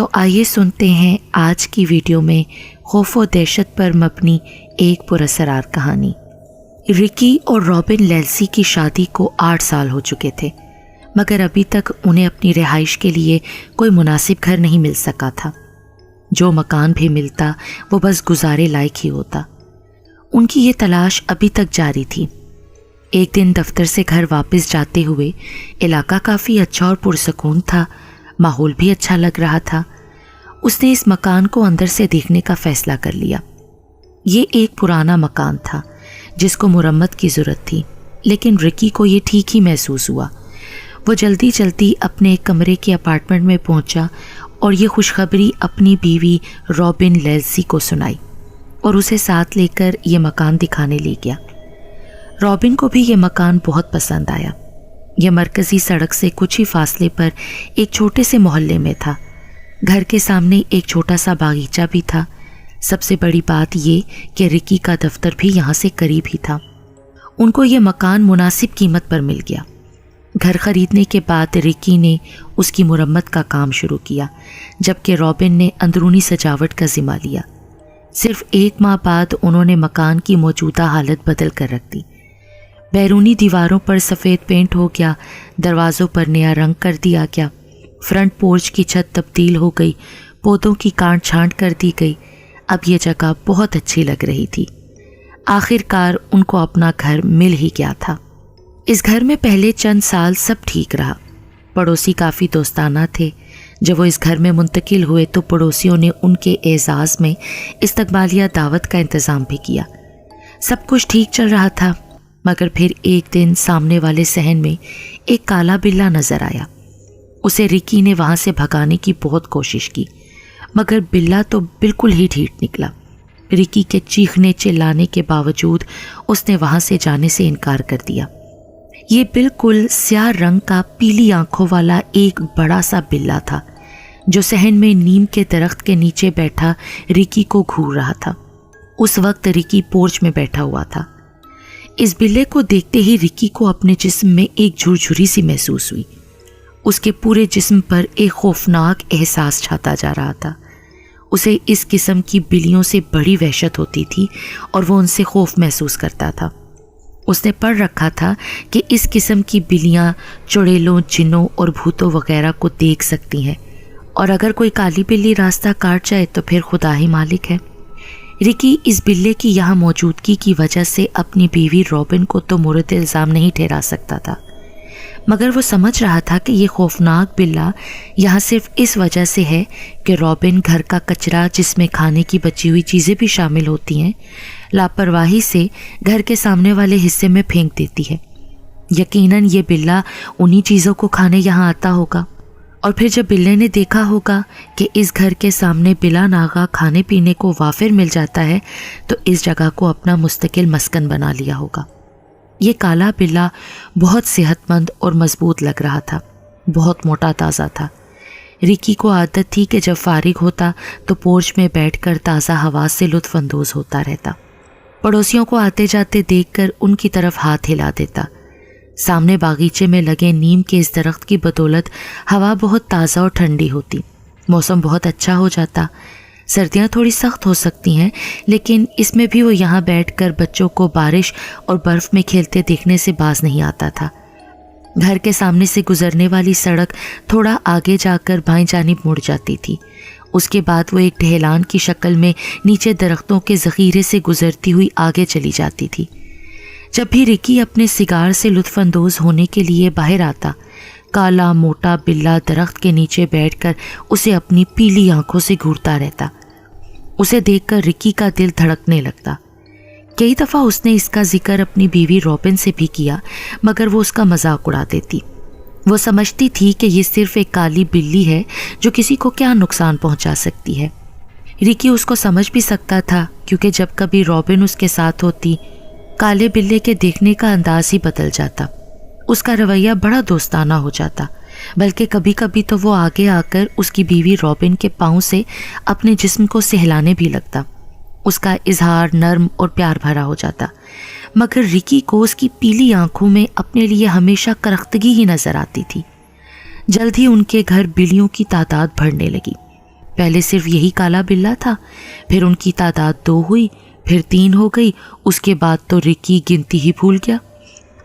तो आइए सुनते हैं आज की वीडियो में खौफ और दहशत पर मबनी एक पुरअसरार कहानी। रिकी और रॉबिन लेल्सी की शादी को 8 साल हो चुके थे, मगर अभी तक उन्हें अपनी रिहाइश के लिए कोई मुनासिब घर नहीं मिल सका था। जो मकान भी मिलता वो बस गुजारे लायक ही होता। उनकी ये तलाश अभी तक जारी थी। एक दिन दफ्तर से घर वापस जाते हुए इलाका काफ़ी अच्छा और पुरसकून था, माहौल भी अच्छा लग रहा था। उसने इस मकान को अंदर से देखने का फ़ैसला कर लिया। ये एक पुराना मकान था जिसको मुरम्मत की ज़रूरत थी, लेकिन रिकी को ये ठीक ही महसूस हुआ। वो जल्दी जल्दी अपने कमरे के अपार्टमेंट में पहुंचा और ये खुशखबरी अपनी बीवी रॉबिन लेल्सी को सुनाई और उसे साथ लेकर ये मकान दिखाने ले गया। रॉबिन को भी ये मकान बहुत पसंद आया। यह मरकज़ी सड़क से कुछ ही फासले पर एक छोटे से मोहल्ले में था। घर के सामने एक छोटा सा बागीचा भी था। सबसे बड़ी बात ये कि रिकी का दफ्तर भी यहाँ से करीब ही था। उनको ये मकान मुनासिब कीमत पर मिल गया। घर खरीदने के बाद रिकी ने उसकी मुरम्मत का काम शुरू किया, जबकि रॉबिन ने अंदरूनी सजावट का जिम्मा लिया। सिर्फ 1 माह बाद उन्होंने मकान की मौजूदा हालत बदल कर रख दी। बैरूनी दीवारों पर सफ़ेद पेंट हो गया, दरवाज़ों पर नया रंग कर दिया गया, फ्रंट पोर्च की छत तब्दील हो गई, पौधों की काट छांट कर दी गई। अब यह जगह बहुत अच्छी लग रही थी। आखिरकार उनको अपना घर मिल ही गया था। इस घर में पहले चंद साल सब ठीक रहा। पड़ोसी काफ़ी दोस्ताना थे। जब वो इस घर में मुंतकिल हुए तो पड़ोसियों ने उनके एजाज़ में इस्तकबालिया दावत का इंतज़ाम भी किया। सब कुछ ठीक चल रहा था, मगर फिर एक दिन सामने वाले सहन में एक काला बिल्ला नज़र आया। उसे रिकी ने वहाँ से भगाने की बहुत कोशिश की, मगर बिल्ला तो बिल्कुल ही ढीठ निकला। रिकी के चीखने चिल्लाने के बावजूद उसने वहाँ से जाने से इनकार कर दिया। ये बिल्कुल स्याह रंग का पीली आंखों वाला एक बड़ा सा बिल्ला था, जो सहन में नीम के दरख्त के नीचे बैठा रिकी को घूर रहा था। उस वक्त रिकी पोर्च में बैठा हुआ था। इस बिल्ले को देखते ही रिकी को अपने जिस्म में एक झुरझुरी सी महसूस हुई। उसके पूरे जिस्म पर एक खौफनाक एहसास छाता जा रहा था। उसे इस किस्म की बिल्लियों से बड़ी वहशत होती थी और वो उनसे खौफ महसूस करता था। उसने पढ़ रखा था कि इस किस्म की बिल्लियाँ चुड़ैलों, जिन्नों और भूतों वगैरह को देख सकती हैं, और अगर कोई काली बिल्ली रास्ता काट जाए तो फिर खुदा ही मालिक है। रिकी इस बिल्ले की यहाँ मौजूदगी की वजह से अपनी बीवी रॉबिन को तो मुर्द इल्ज़ाम नहीं ठहरा सकता था, मगर वो समझ रहा था कि ये खौफनाक बिल्ला यहाँ सिर्फ इस वजह से है कि रॉबिन घर का कचरा, जिसमें खाने की बची हुई चीज़ें भी शामिल होती हैं, लापरवाही से घर के सामने वाले हिस्से में फेंक देती है। यकीनन ये बिल्ला उन्हीं चीज़ों को खाने यहाँ आता होगा, और फिर जब बिल्ले ने देखा होगा कि इस घर के सामने बिला नागा खाने पीने को वाफिर मिल जाता है, तो इस जगह को अपना मुस्तकिल मस्कन बना लिया होगा। ये काला बिल्ला बहुत सेहतमंद और मजबूत लग रहा था, बहुत मोटा ताज़ा था। रिकी को आदत थी कि जब फारिग होता तो पोर्च में बैठकर ताज़ा हवा से लुत्फ़ अंदोज़ होता रहता। पड़ोसियों को आते जाते देखकर उनकी तरफ हाथ हिला देता। सामने बागीचे में लगे नीम के इस दरख्त की बदौलत हवा बहुत ताज़ा और ठंडी होती, मौसम बहुत अच्छा हो जाता। सर्दियाँ थोड़ी सख्त हो सकती हैं, लेकिन इसमें भी वो यहाँ बैठकर बच्चों को बारिश और बर्फ़ में खेलते देखने से बाज नहीं आता था। घर के सामने से गुजरने वाली सड़क थोड़ा आगे जाकर बाएं जानिब मुड़ जाती थी। उसके बाद वो एक ढलान की शक्ल में नीचे दरख्तों के ज़ख़ीरे से गुजरती हुई आगे चली जाती थी। जब भी रिकी अपने सिगार से लुत्फ़अंदोज़ होने के लिए बाहर आता, काला मोटा बिल्ला दरख्त के नीचे बैठकर उसे अपनी पीली आंखों से घूरता रहता। उसे देखकर रिकी का दिल धड़कने लगता। कई दफ़ा उसने इसका जिक्र अपनी बीवी रॉबिन से भी किया, मगर वो उसका मजाक उड़ा देती। वो समझती थी कि ये सिर्फ एक काली बिल्ली है जो किसी को क्या नुकसान पहुंचा सकती है। रिकी उसको समझ भी सकता था, क्योंकि जब कभी रॉबिन उसके साथ होती, काले बिल्ले के देखने का अंदाज ही बदल जाता। उसका रवैया बड़ा दोस्ताना हो जाता, बल्कि कभी कभी तो वो आगे आकर उसकी बीवी रॉबिन के पाँव से अपने जिस्म को सहलाने भी लगता। उसका इजहार नर्म और प्यार भरा हो जाता, मगर रिकी को उसकी पीली आंखों में अपने लिए हमेशा करख्तगी ही नजर आती थी। जल्द ही उनके घर बिल्लियों की तादाद बढ़ने लगी। پہلے صرف یہی کالا بلا تھا، پھر ان کی تعداد 2 ہوئی، پھر 3 ہو گئی، اس کے بعد تو رکی گنتی ہی بھول گیا۔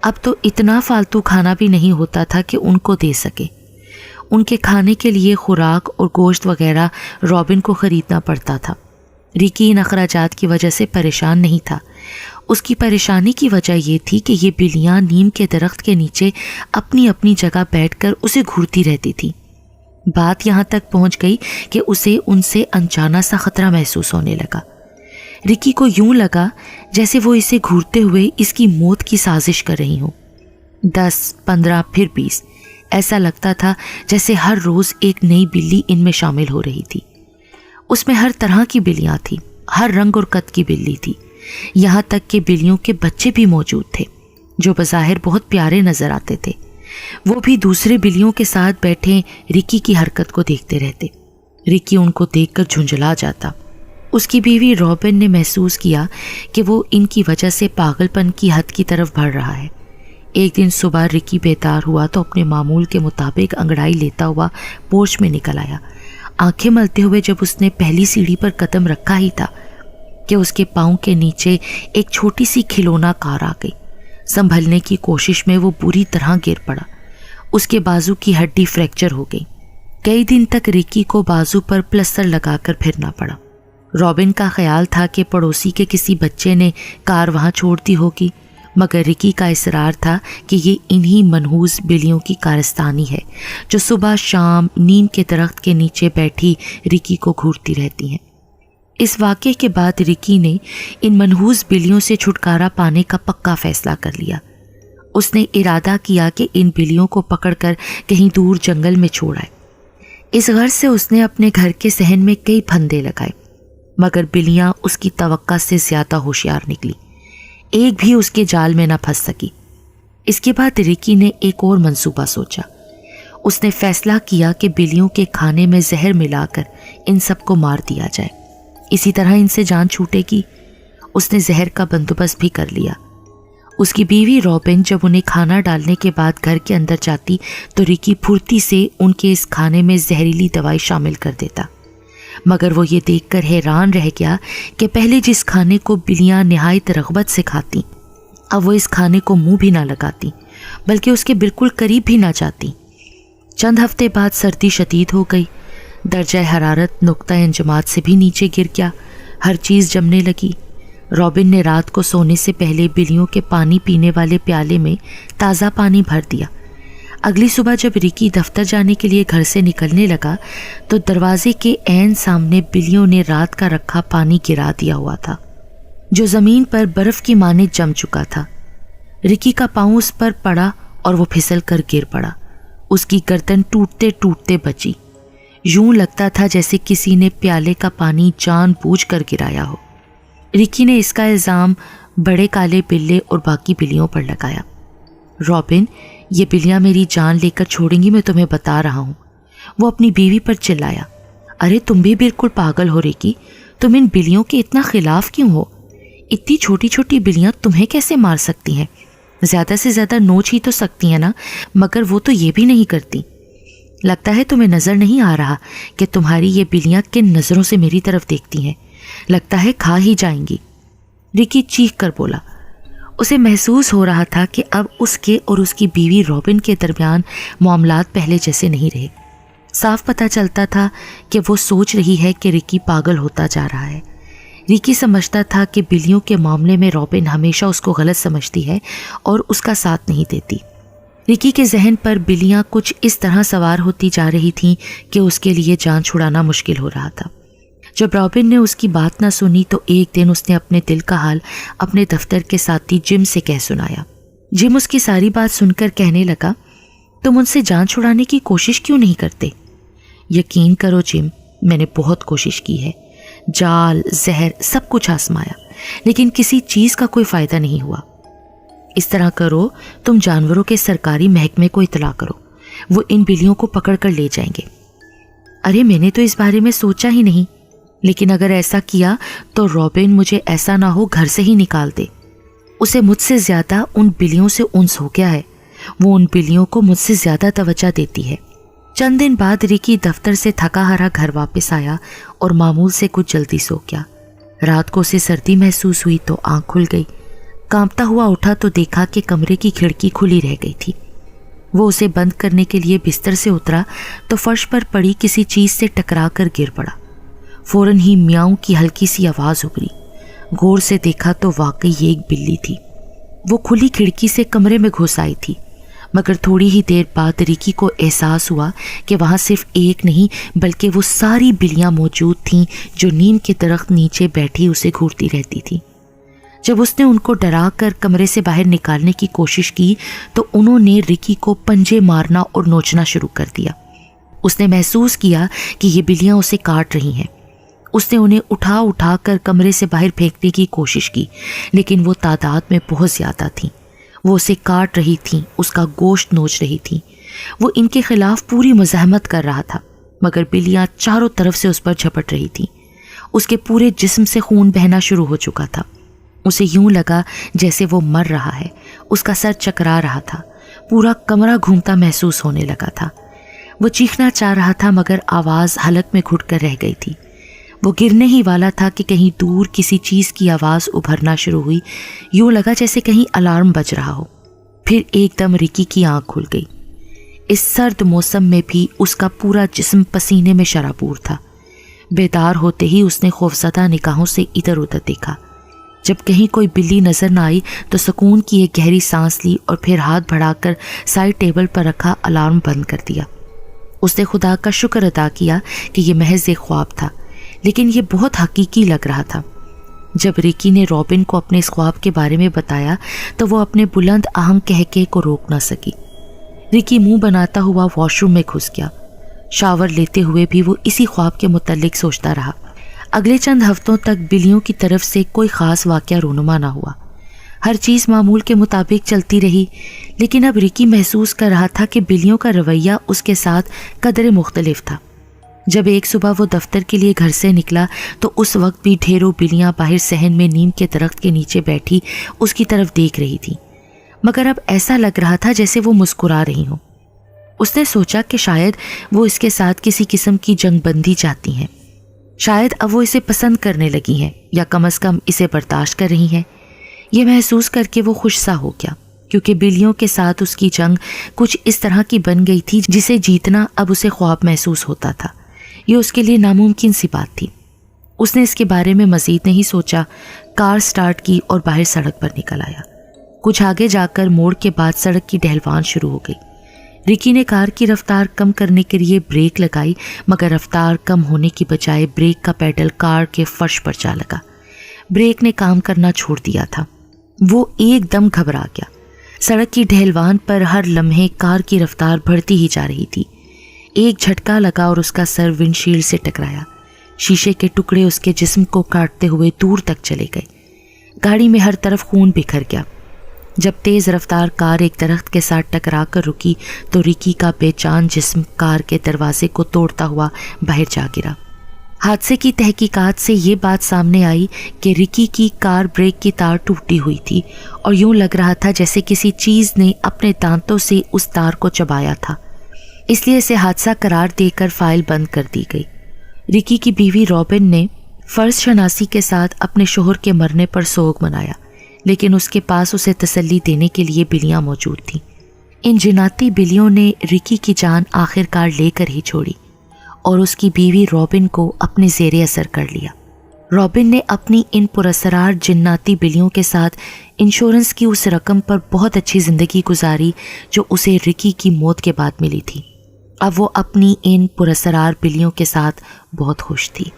اب تو اتنا فالتو کھانا بھی نہیں ہوتا تھا کہ ان کو دے سکے۔ ان کے کھانے کے لیے خوراک اور گوشت وغیرہ رابن کو خریدنا پڑتا تھا۔ رکی ان اخراجات کی وجہ سے پریشان نہیں تھا۔ اس کی پریشانی کی وجہ یہ تھی کہ یہ بلیاں نیم کے درخت کے نیچے اپنی اپنی جگہ بیٹھ کر اسے گھورتی رہتی تھی۔ بات یہاں تک پہنچ گئی کہ اسے ان سے انجانا سا خطرہ محسوس ہونے لگا۔ رکی کو یوں لگا جیسے وہ اسے گھورتے ہوئے اس کی موت کی سازش کر رہی ہوں۔ 10، 15، پھر 20، ایسا لگتا تھا جیسے ہر روز ایک نئی بلی ان میں شامل ہو رہی تھی۔ اس میں ہر طرح کی بلیاں تھیں، ہر رنگ اور قد کی بلی تھی، یہاں تک کہ بلیوں کے بچے بھی موجود تھے جو بظاہر بہت پیارے نظر آتے تھے۔ وہ بھی دوسرے بلیوں کے ساتھ بیٹھے رکی کی حرکت کو دیکھتے رہتے۔ رکی ان کو دیکھ کر جھنجھلا جاتا۔ اس کی بیوی رابن نے محسوس کیا کہ وہ ان کی وجہ سے پاگل پن کی حد کی طرف بڑھ رہا ہے۔ ایک دن صبح رکی بیدار ہوا تو اپنے معمول کے مطابق انگڑائی لیتا ہوا پورچ میں نکل آیا۔ آنکھیں ملتے ہوئے جب اس نے پہلی سیڑھی پر قدم رکھا ہی تھا کہ اس کے پاؤں کے نیچے ایک چھوٹی سی کھلونا کار آ گئی۔ سنبھلنے کی کوشش میں وہ بری طرح گر پڑا۔ اس کے بازو کی ہڈی فریکچر ہو گئی۔ کئی دن تک رکی کو بازو پر پلسٹر لگا کر پھرنا پڑا۔ رابن کا خیال تھا کہ پڑوسی کے کسی بچے نے کار وہاں چھوڑ دی ہوگی، مگر رکی کا اصرار تھا کہ یہ انہی منحوس بلیوں کی کارستانی ہے جو صبح شام نیم کے درخت کے نیچے بیٹھی رکی کو گھورتی رہتی ہیں۔ اس واقعے کے بعد رکی نے ان منحوس بلیوں سے چھٹکارا پانے کا پکا فیصلہ کر لیا۔ اس نے ارادہ کیا کہ ان بلیوں کو پکڑ کر کہیں دور جنگل میں چھوڑ آئے۔ اس غرض سے اس نے اپنے گھر کے صحن میں کئی پھندے لگائے، مگر بلیاں اس کی توقع سے زیادہ ہوشیار نکلی، ایک بھی اس کے جال میں نہ پھنس سکی۔ اس کے بعد رکی نے ایک اور منصوبہ سوچا۔ اس نے فیصلہ کیا کہ بلیوں کے کھانے میں زہر ملا کر ان سب کو مار دیا جائے، اسی طرح ان سے جان چھوٹے گی۔ اس نے زہر کا بندوبست بھی کر لیا۔ اس کی بیوی رابن جب انہیں کھانا ڈالنے کے بعد گھر کے اندر جاتی تو رکی پھرتی سے ان کے اس کھانے میں زہریلی دوائی شامل کر دیتا، مگر وہ یہ دیکھ کر حیران رہ گیا کہ پہلے جس کھانے کو بلیاں نہایت رغبت سے کھاتی، اب وہ اس کھانے کو منہ بھی نہ لگاتی بلکہ اس کے بالکل قریب بھی نہ جاتی۔ چند ہفتے بعد سردی شدید ہو گئی، درجہ حرارت نقطہ انجماد سے بھی نیچے گر گیا، ہر چیز جمنے لگی۔ رابن نے رات کو سونے سے پہلے بلیوں کے پانی پینے والے پیالے میں تازہ پانی بھر دیا۔ اگلی صبح جب رکی دفتر جانے کے لیے گھر سے نکلنے لگا تو دروازے کے عین سامنے بلیوں نے رات کا رکھا پانی گرا دیا ہوا تھا جو زمین پر برف کی مانند جم چکا تھا۔ رکی کا پاؤں اس پر پڑا اور وہ پھسل کر گر پڑا۔ اس کی گردن ٹوٹتے ٹوٹتے بچی، یوں لگتا تھا جیسے کسی نے پیالے کا پانی جان بوجھ کر گرایا ہو۔ رکی نے اس کا الزام بڑے کالے بلے اور باقی بلیوں پر لگایا۔ رابن، یہ بلیاں میری جان لے کر چھوڑیں گی، میں تمہیں بتا رہا ہوں۔ وہ اپنی بیوی پر چلایا، ارے تم بھی بالکل پاگل ہو رکی، تم ان بلیوں کے اتنا خلاف کیوں ہو؟ اتنی چھوٹی چھوٹی بلیاں تمہیں کیسے مار سکتی ہیں؟ زیادہ سے زیادہ نوچ ہی تو سکتی ہیں نا، مگر وہ تو یہ بھی نہیں کرتی۔ لگتا ہے تمہیں نظر نہیں آ رہا کہ تمہاری یہ بلیاں کن نظروں سے میری طرف دیکھتی ہیں، لگتا ہے کھا ہی جائیں گی۔ رکی چیخ کر بولا۔ اسے محسوس ہو رہا تھا کہ اب اس کے اور اس کی بیوی رابن کے درمیان معاملات پہلے جیسے نہیں رہے۔ صاف پتہ چلتا تھا کہ وہ سوچ رہی ہے کہ رکی پاگل ہوتا جا رہا ہے۔ رکی سمجھتا تھا کہ بلیوں کے معاملے میں رابن ہمیشہ اس کو غلط سمجھتی ہے اور اس کا ساتھ نہیں دیتی۔ رکی کے ذہن پر بلیاں کچھ اس طرح سوار ہوتی جا رہی تھیں کہ اس کے لیے جان چھڑانا مشکل ہو رہا تھا۔ جب رابن نے اس کی بات نہ سنی تو ایک دن اس نے اپنے دل کا حال اپنے دفتر کے ساتھی جم سے کہہ سنایا۔ جم اس کی ساری بات سن کر کہنے لگا، تم ان سے جان چھڑانے کی کوشش کیوں نہیں کرتے؟ یقین کرو جم، میں نے بہت کوشش کی ہے، جال، زہر، سب کچھ آزمایا، لیکن کسی چیز کا کوئی فائدہ نہیں ہوا۔ اس طرح کرو، تم جانوروں کے سرکاری محکمے کو اطلاع کرو، وہ ان بلیوں کو پکڑ کر لے جائیں گے۔ ارے میں نے تو اس بارے میں سوچا ہی نہیں، لیکن اگر ایسا کیا تو رابن مجھے ایسا نہ ہو گھر سے ہی نکال دے۔ اسے مجھ سے زیادہ ان بلیوں سے انس ہو گیا ہے، وہ ان بلیوں کو مجھ سے زیادہ توجہ دیتی ہے۔ चंद दिन बाद रिकी दफ्तर से थका हारा घर वापस आया और मामूल से कुछ जल्दी सो गया। रात को उसे सर्दी महसूस हुई तो आंख खुल गई। कांपता हुआ उठा तो देखा कि कमरे की खिड़की खुली रह गई थी। वो उसे बंद करने के लिए बिस्तर से उतरा तो फर्श पर पड़ी किसी चीज से टकरा कर गिर पड़ा। फौरन ही म्याऊं की हल्की सी आवाज उभरी। गौर से देखा तो वाकई ये एक बिल्ली थी। वो खुली खिड़की से कमरे में घुस आई थी, मगर थोड़ी ही देर बाद रिकी को एहसास हुआ कि वहाँ सिर्फ एक नहीं बल्कि वो सारी बिल्लियाँ मौजूद थीं जो नीम के दरख्त नीचे बैठी उसे घूरती रहती थी। जब उसने उनको डरा कर कमरे से बाहर निकालने की कोशिश की तो उन्होंने रिकी को पंजे मारना और नोचना शुरू कर दिया। उसने महसूस किया कि ये बिल्लियाँ उसे काट रही हैं। उसने उन्हें उठा उठा कर कमरे से बाहर फेंकने की कोशिश की, लेकिन वो तादाद में बहुत ज़्यादा थीं। वो उसे काट रही थीं, उसका गोश्त नोच रही थीं। वो इनके खिलाफ पूरी मज़ाहमत कर रहा था, मगर बिल्लियाँ चारों तरफ से उस पर झपट रही थीं। उसके पूरे जिस्म से खून बहना शुरू हो चुका था। उसे यूं लगा जैसे वो मर रहा है। उसका सर चकरा रहा था, पूरा कमरा घूमता महसूस होने लगा था। वो चीखना चाह रहा था मगर आवाज़ हलक में घुट कर रह गई थी। वो गिरने ही वाला था कि कहीं दूर किसी चीज़ की आवाज़ उभरना शुरू हुई। यूँ लगा जैसे कहीं अलार्म बज रहा हो। फिर एकदम रिकी की आंख खुल गई। इस सर्द मौसम में भी उसका पूरा जिस्म पसीने में शराबूर था। बेदार होते ही उसने खौफज़दा निगाहों से इधर उधर देखा। जब कहीं कोई बिल्ली नज़र न आई तो सुकून की एक गहरी सांस ली और फिर हाथ बढ़ाकर साइड टेबल पर रखा अलार्म बंद कर दिया। उसने खुदा का शुक्र अदा किया कि यह महज एक ख्वाब था, लेकिन यह बहुत हकीकी लग रहा था। जब रिकी ने रॉबिन को अपने इस ख्वाब के बारे में बताया तो वो अपने बुलंद आहंग कहके को रोक ना सकी। रिकी मुंह बनाता हुआ वॉशरूम में घुस गया। शावर लेते हुए भी वो इसी ख्वाब के मुतालिक सोचता रहा। अगले चंद हफ्तों तक बिल्लियों की तरफ से कोई ख़ास वाक़या रूनुमा ना हुआ। हर चीज़ मामूल के मुताबिक चलती रही, लेकिन अब रिकी महसूस कर रहा था कि बिल्लियों का रवैया उसके साथ कदरे मुख्तलिफ था। जब एक सुबह वो दफ्तर के लिए घर से निकला तो उस वक्त भी ढेरों बिल्लियाँ बाहर सहन में नीम के दरख्त के नीचे बैठी उसकी तरफ देख रही थी, मगर अब ऐसा लग रहा था जैसे वो मुस्कुरा रही हों। उसने सोचा कि शायद वो इसके साथ किसी किस्म की जंगबंदी चाहती हैं। शायद अब वो इसे पसंद करने लगी हैं या कम से कम इसे बर्दाश्त कर रही हैं। ये महसूस करके वो खुश सा हो गया, क्योंकि बिल्लियों के साथ उसकी जंग कुछ इस तरह की बन गई थी जिसे जीतना अब उसे ख्वाब महसूस होता था। ये उसके लिए नामुमकिन सी बात थी। उसने इसके बारे में मज़ीद नहीं सोचा, कार स्टार्ट की और बाहर सड़क पर निकल आया। कुछ आगे जाकर मोड़ के बाद सड़क की ढहलवान शुरू हो गई। रिकी ने कार की रफ्तार कम करने के लिए ब्रेक लगाई, मगर रफ्तार कम होने की बजाय ब्रेक का पैडल कार के फर्श पर जा लगा। ब्रेक ने काम करना छोड़ दिया था। वो एकदम घबरा गया। सड़क की ढहलवान पर हर लम्हे कार की रफ्तार बढ़ती ही जा रही थी। एक झटका लगा और उसका सर विंडशील्ड से टकराया। शीशे के टुकड़े उसके जिस्म को काटते हुए दूर तक चले गए। गाड़ी में हर तरफ खून बिखर गया। जब तेज़ रफ्तार कार एक दरख्त के साथ टकरा कर रुकी तो रिकी का बेजान जिस्म कार के दरवाजे को तोड़ता हुआ बाहर जा गिरा। हादसे की तहकीकात से ये बात सामने आई कि रिकी की कार ब्रेक की तार टूटी हुई थी और यूं लग रहा था जैसे किसी चीज़ ने अपने दांतों से उस तार को चबाया था। इसलिए इसे हादसा करार देकर फाइल बंद कर दी गई। रिकी की बीवी रॉबिन ने फ़र्ज शनासी के साथ अपने शोहर के मरने पर सोग मनाया, लेकिन उसके पास उसे तसल्ली देने के लिए बिल्लियाँ मौजूद थीं। इन जिनाती बिल्लियों ने रिकी की जान आखिरकार लेकर ही छोड़ी और उसकी बीवी रॉबिन को अपने ज़ेरे असर कर लिया। रॉबिन ने अपनी इन पुरअसरार जिन्नाती बिल्लियों के साथ इंश्योरेंस की उस रकम पर बहुत अच्छी ज़िंदगी गुजारी जो उसे रिकी की मौत के बाद मिली थी। अब वो अपनी इन पुरअसरार बिल्लियों के साथ बहुत खुश थी।